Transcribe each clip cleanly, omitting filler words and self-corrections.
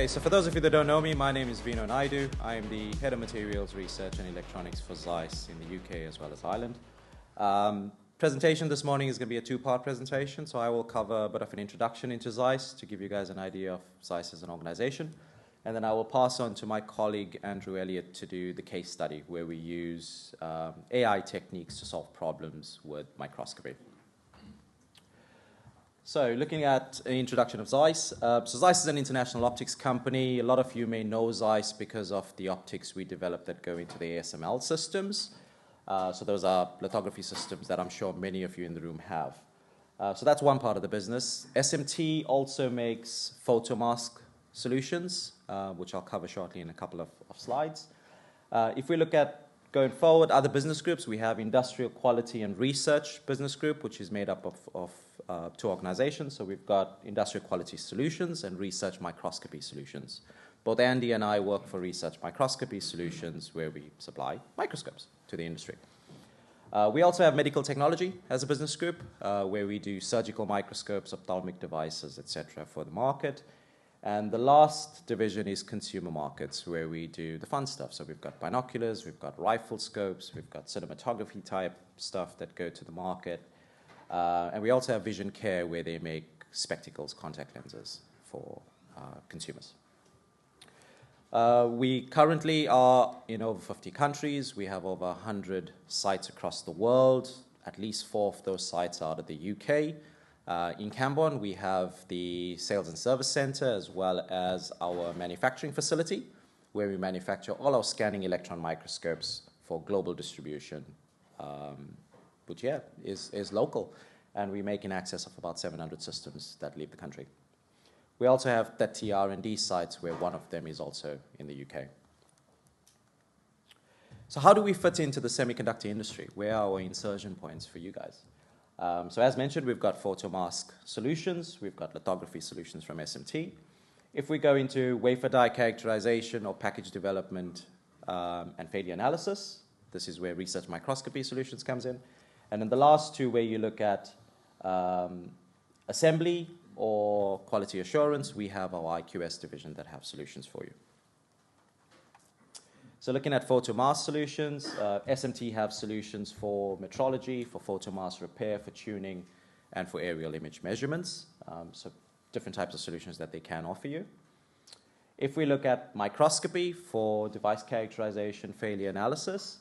Okay, so for those of you that don't know me, my name is Veno Naidoo. I am the Head of Materials Research and Electronics for ZEISS in the UK as well as Ireland. Presentation this morning is going to be a two-part presentation, so I will cover a bit of an introduction into ZEISS to give you guys an idea of ZEISS as an organization, and then I will pass on to my colleague Andrew Elliot to do the case study where we use AI techniques to solve problems with microscopy. So looking at an introduction of ZEISS. So ZEISS is an international optics company. A lot of you may know ZEISS because of the optics we developed that go into the ASML systems. So those are lithography systems that I'm sure many of you in the room have. So that's one part of the business. SMT also makes photomask solutions, which I'll cover shortly in a couple of slides. If we look at going forward, other business groups, we have Industrial Quality and Research Business Group, which is made up of two organizations. So we've got Industrial Quality Solutions and Research Microscopy Solutions. Both Andy and I work for Research Microscopy Solutions, where we supply microscopes to the industry. We also have Medical Technology as a business group, where we do surgical microscopes, ophthalmic devices, etc. for the market. And the last division is Consumer Markets, where we do the fun stuff. So we've got binoculars, we've got rifle scopes, we've got cinematography type stuff that go to the market. And we also have Vision Care, where they make spectacles, contact lenses for consumers. We currently are in over 50 countries. We have over 100 sites across the world. At least 4 of those sites are out of the UK. In Camborne, we have the Sales and Service Center, as well as our manufacturing facility, where we manufacture all our scanning electron microscopes for global distribution, which, is local. And we make in excess of about 700 systems that leave the country. We also have 30 R&D sites, where one of them is also in the UK. So how do we fit into the semiconductor industry? Where are our insertion points for you guys? So as mentioned, we've got photomask solutions. We've got lithography solutions from SMT. If we go into wafer die characterization or package development and failure analysis, this is where Research Microscopy Solutions comes in. And then the last two, where you look at assembly or quality assurance, we have our IQS division that have solutions for you. So looking at photomask solutions, SMT have solutions for metrology, for photomask repair, for tuning, and for aerial image measurements. So different types of solutions that they can offer you. If we look at microscopy for device characterization, failure analysis,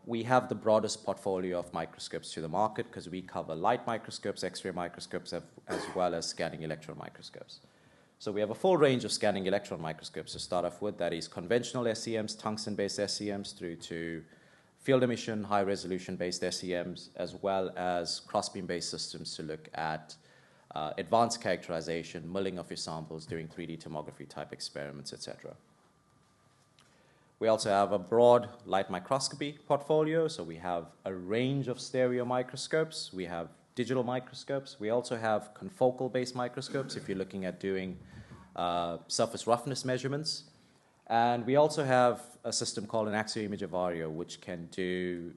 we have the broadest portfolio of microscopes to the market because we cover light microscopes, X-ray microscopes, as well as scanning electron microscopes. So we have a full range of scanning electron microscopes to start off with. That is conventional SEMs, tungsten-based SEMs, through to field emission, high-resolution-based SEMs, as well as crossbeam-based systems to look at advanced characterization, milling of your samples, doing 3D tomography type experiments, etc. We also have a broad light microscopy portfolio. So we have a range of stereo microscopes. We have digital microscopes. We also have confocal-based microscopes if you're looking at doing surface roughness measurements. And we also have a system called an axioimage vario, which can do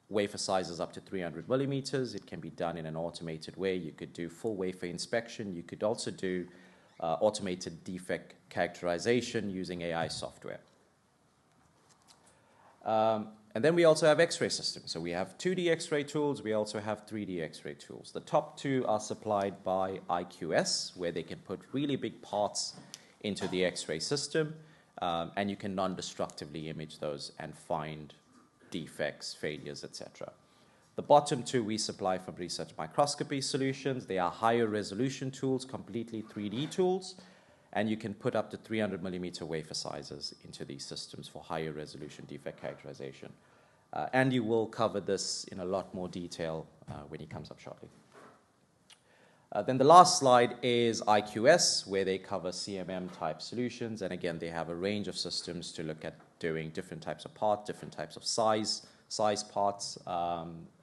wafer sizes up to 300 millimeters. It can be done in an automated way. You could do full wafer inspection. You could also do automated defect characterization using AI software. And then we also have X-ray systems. So we have 2D X-ray tools. We also have 3D X-ray tools. The top two are supplied by IQS, where they can put really big parts into the X-ray system, and you can non-destructively image those and find defects, failures, etc. The bottom two we supply from Research Microscopy Solutions. They are higher resolution tools, completely 3D tools, and you can put up to 300 millimeter wafer sizes into these systems for higher resolution defect characterization. Andy will cover this in a lot more detail when he comes up shortly. Then the last slide is IQS, where they cover CMM type solutions. And again, they have a range of systems to look at doing different types of parts, different types of size parts,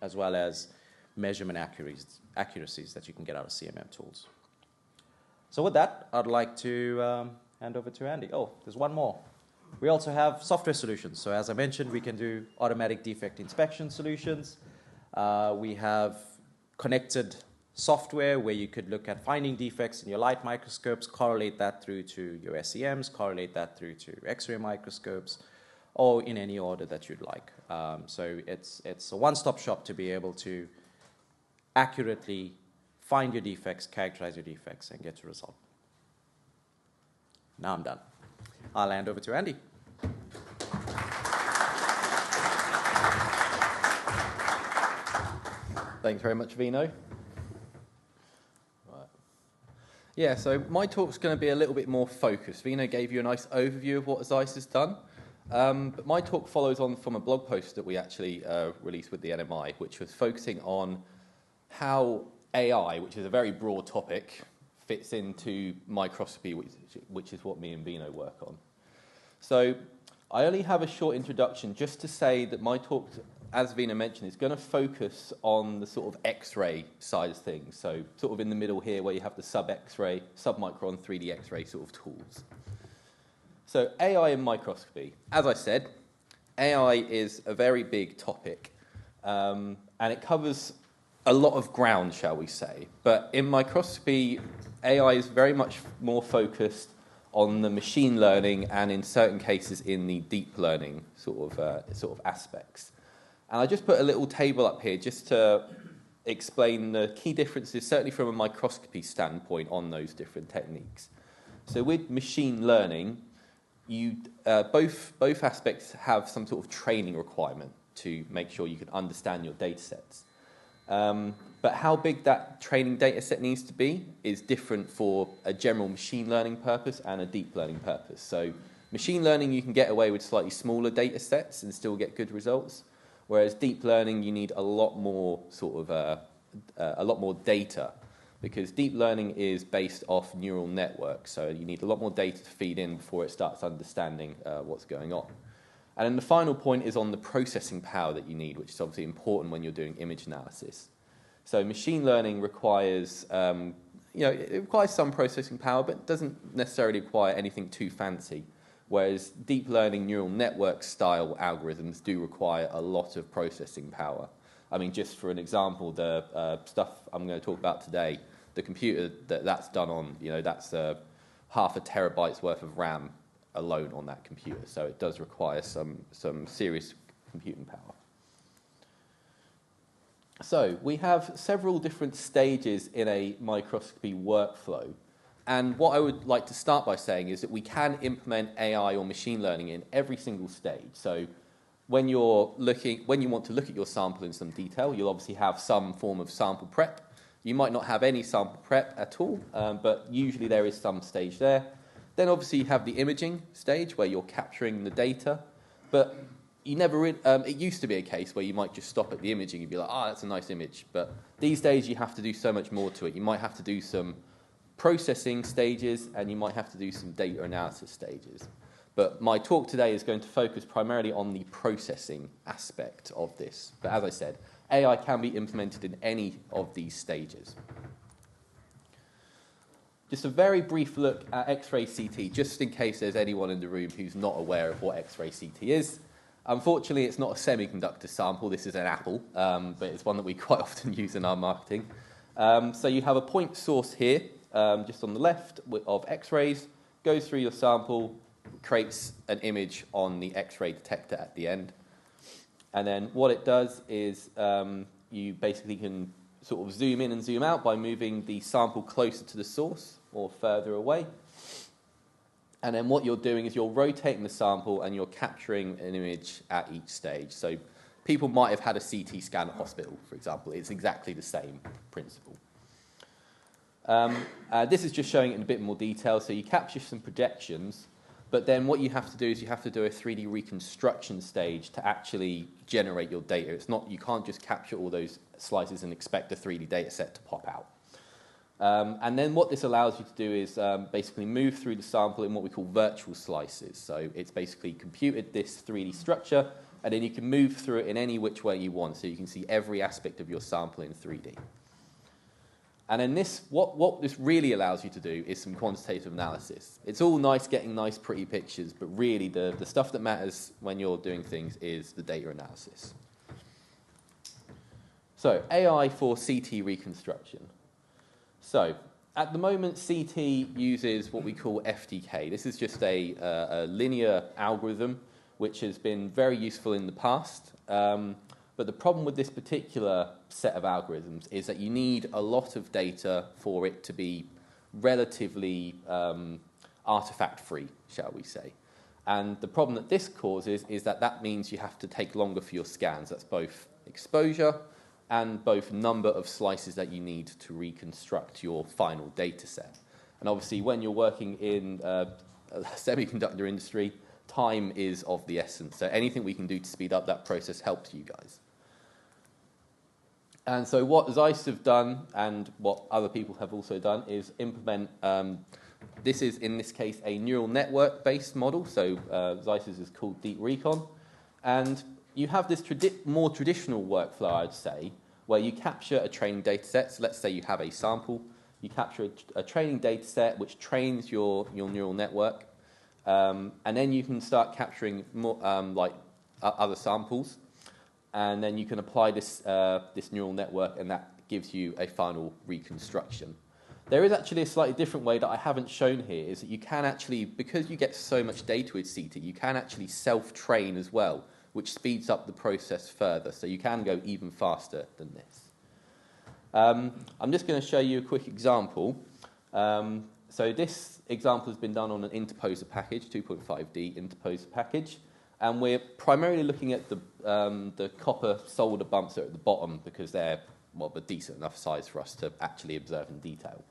as well as measurement accuracies that you can get out of CMM tools. So with that, I'd like to hand over to Andy. Oh, there's one more. We also have software solutions. So as I mentioned, we can do automatic defect inspection solutions. We have connected software where you could look at finding defects in your light microscopes, correlate that through to your SEMs, correlate that through to X-ray microscopes, or in any order that you'd like. So it's a one-stop shop to be able to accurately find your defects, characterize your defects, and get a result. Now I'm done. I'll hand over to Andy. Thanks very much, Veno. Right. Yeah, so my talk's going to be a little bit more focused. Veno gave you a nice overview of what ZEISS has done, but my talk follows on from a blog post that we actually released with the NMI, which was focusing on how AI, which is a very broad topic, fits into microscopy, which is what me and Veno work on. So I only have a short introduction just to say that my talk, as Veno mentioned, is going to focus on the sort of X-ray side of things. So sort of in the middle here where you have the sub-X-ray, sub-micron 3D X-ray sort of tools. So AI in microscopy. As I said, AI is a very big topic, and it covers a lot of ground, shall we say. But in microscopy, AI is very much more focused on the machine learning and in certain cases in the deep learning sort of aspects. And I just put a little table up here just to explain the key differences, certainly from a microscopy standpoint, on those different techniques. So with machine learning, both aspects have some sort of training requirement to make sure you can understand your data sets. But how big that training data set needs to be is different for a general machine learning purpose and a deep learning purpose. So machine learning, you can get away with slightly smaller data sets and still get good results, whereas deep learning, you need a lot more a lot more data, because deep learning is based off neural networks. So you need a lot more data to feed in before it starts understanding what's going on. And then the final point is on the processing power that you need, which is obviously important when you're doing image analysis. So machine learning requires, it requires some processing power, but doesn't necessarily require anything too fancy. Whereas deep learning neural network style algorithms do require a lot of processing power. I mean, just for an example, the stuff I'm going to talk about today, the computer that's done on, that's half a terabyte's worth of RAM alone on that computer. So it does require some serious computing power. So we have several different stages in a microscopy workflow. And what I would like to start by saying is that we can implement AI or machine learning in every single stage. So when you want to look at your sample in some detail, you'll obviously have some form of sample prep. You might not have any sample prep at all, but usually there is some stage there. Then obviously you have the imaging stage where you're capturing the data, but it used to be a case where you might just stop at the imaging and be like, that's a nice image. But these days you have to do so much more to it. You might have to do some processing stages, and you might have to do some data analysis stages. But my talk today is going to focus primarily on the processing aspect of this. But as I said, AI can be implemented in any of these stages. Just a very brief look at X-ray CT, just in case there's anyone in the room who's not aware of what X-ray CT is. Unfortunately, it's not a semiconductor sample. This is an apple, but it's one that we quite often use in our marketing. So you have a point source here, just on the left of X-rays, goes through your sample, creates an image on the X-ray detector at the end. And then what it does is you basically can sort of zoom in and zoom out by moving the sample closer to the source or further away. And then what you're doing is you're rotating the sample and you're capturing an image at each stage. So people might have had a CT scan at hospital, for example. It's exactly the same principle. This is just showing it in a bit more detail. So you capture some projections, but then what you have to do is you have to do a 3D reconstruction stage to actually generate your data. It's not, you can't just capture all those slices and expect a 3D data set to pop out. And then what this allows you to do is basically move through the sample in what we call virtual slices. So it's basically computed this 3D structure, and then you can move through it in any which way you want. So you can see every aspect of your sample in 3D. And then what this really allows you to do is some quantitative analysis. It's all nice getting nice, pretty pictures, but really the stuff that matters when you're doing things is the data analysis. So AI for CT reconstruction. So, at the moment, CT uses what we call FDK. This is just a linear algorithm which has been very useful in the past. But the problem with this particular set of algorithms is that you need a lot of data for it to be relatively artifact-free, shall we say. And the problem that this causes is that that means you have to take longer for your scans. That's both exposure and both number of slices that you need to reconstruct your final data set. And obviously, when you're working in a semiconductor industry, time is of the essence. So anything we can do to speed up that process helps you guys. And so what ZEISS have done, and what other people have also done, is implement, this is in this case a neural network-based model, so ZEISS is called Deep Recon. And you have this more traditional workflow, I'd say, where you capture a training data set. So let's say you have a sample, you capture a training data set which trains your neural network, and then you can start capturing more, other samples. And then you can apply this neural network, and that gives you a final reconstruction. There is actually a slightly different way that I haven't shown here, is that you can actually, because you get so much data with CT, you can actually self-train as well, which speeds up the process further. So you can go even faster than this. I'm just going to show you a quick example. So this example has been done on an interposer package, 2.5D interposer package. And we're primarily looking at the copper solder bumps that are at the bottom because they're a decent enough size for us to actually observe in detail.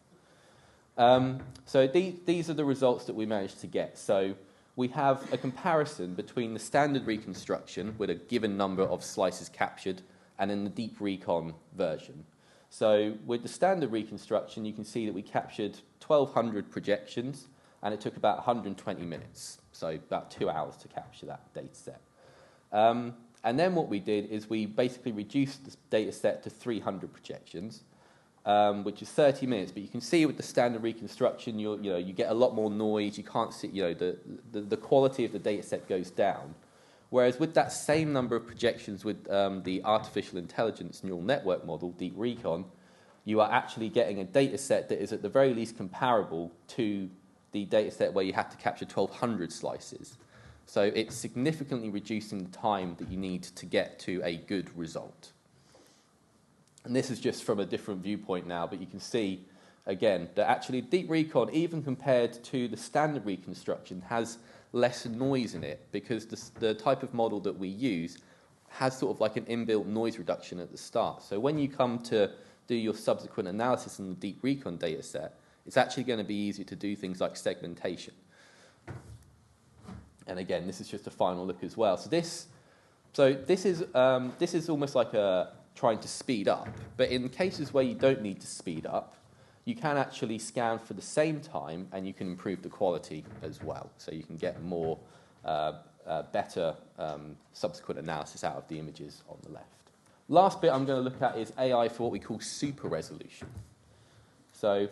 So these are the results that we managed to get. So we have a comparison between the standard reconstruction with a given number of slices captured and then the deep recon version. So with the standard reconstruction, you can see that we captured 1,200 projections, and it took about 120 minutes. So about 2 hours to capture that data set. And then what we did is we basically reduced the data set to 300 projections, which is 30 minutes. But you can see with the standard reconstruction, you get a lot more noise. You can't see, the quality of the data set goes down. Whereas with that same number of projections with the artificial intelligence neural network model, Deep Recon, you are actually getting a data set that is at the very least comparable to the data set where you had to capture 1,200 slices. So it's significantly reducing the time that you need to get to a good result. And this is just from a different viewpoint now, but you can see, again, that actually Deep Recon, even compared to the standard reconstruction, has less noise in it because the type of model that we use has sort of like an inbuilt noise reduction at the start. So when you come to do your subsequent analysis on the Deep Recon data set, it's actually going to be easier to do things like segmentation. And again, this is just a final look as well. So this is almost like trying to speed up. But in cases where you don't need to speed up, you can actually scan for the same time, and you can improve the quality as well. So you can get more better subsequent analysis out of the images on the left. Last bit I'm going to look at is AI for what we call super resolution. So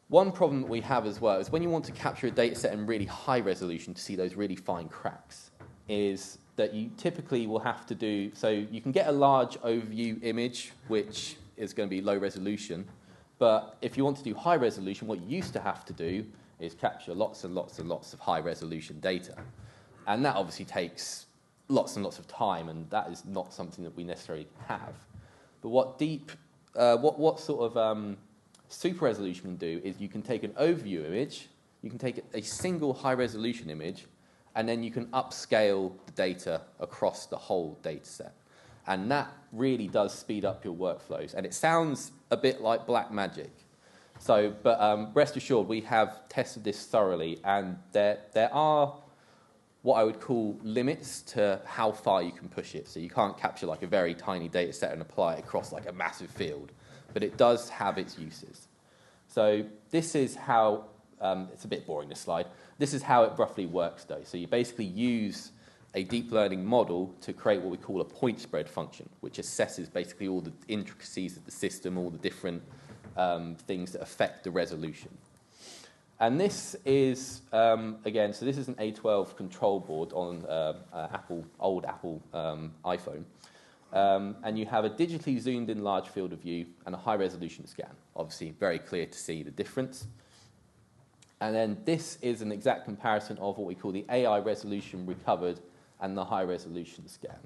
one problem that we have as well is when you want to capture a data set in really high resolution to see those really fine cracks, is that you typically will have to do, so you can get a large overview image, which is going to be low resolution, but if you want to do high resolution, what you used to have to do is capture lots and lots and lots of high resolution data. And that obviously takes lots and lots of time, and that is not something that we necessarily have. But what super resolution can do is you can take an overview image, you can take a single high resolution image, and then you can upscale the data across the whole data set. And that really does speed up your workflows. And it sounds a bit like black magic. So, but rest assured, we have tested this thoroughly, and there are what I would call limits to how far you can push it. So you can't capture like a very tiny data set and apply it across like a massive field. But it does have its uses. So this is how, it's a bit boring, this slide. This is how it roughly works, though. So you basically use a deep learning model to create what we call a point spread function, which assesses basically all the intricacies of the system, all the different things that affect the resolution. And this is, again, so this is an A12 control board on old Apple iPhone. And you have a digitally zoomed in large field of view and a high resolution scan. Obviously, very clear to see the difference. And then this is an exact comparison of what we call the AI resolution recovered and the high resolution scan.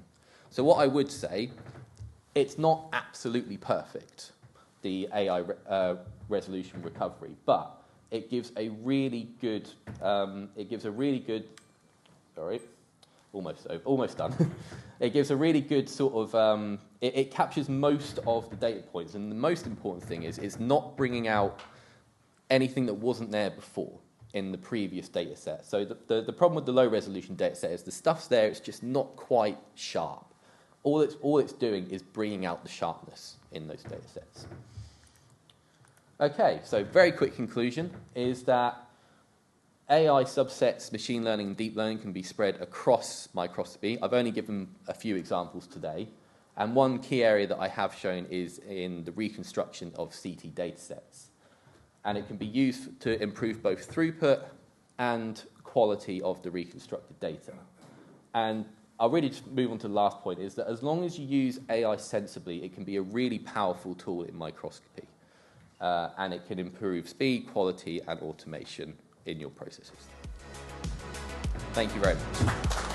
So what I would say, it's not absolutely perfect, the AI resolution recovery, but it gives a really good, sorry, almost done. It gives a really good sort of, it captures most of the data points, and the most important thing is it's not bringing out anything that wasn't there before in the previous data set. So the problem with the low resolution data set is the stuff's there, it's just not quite sharp. All it's doing is bringing out the sharpness in those data sets. Okay, so very quick conclusion is that AI subsets, machine learning and deep learning can be spread across microscopy. I've only given a few examples today. And one key area that I have shown is in the reconstruction of CT data sets. And it can be used to improve both throughput and quality of the reconstructed data. And I'll really just move on to the last point, is that as long as you use AI sensibly, it can be a really powerful tool in microscopy. And it can improve speed, quality, and automation in your processes. Thank you very much.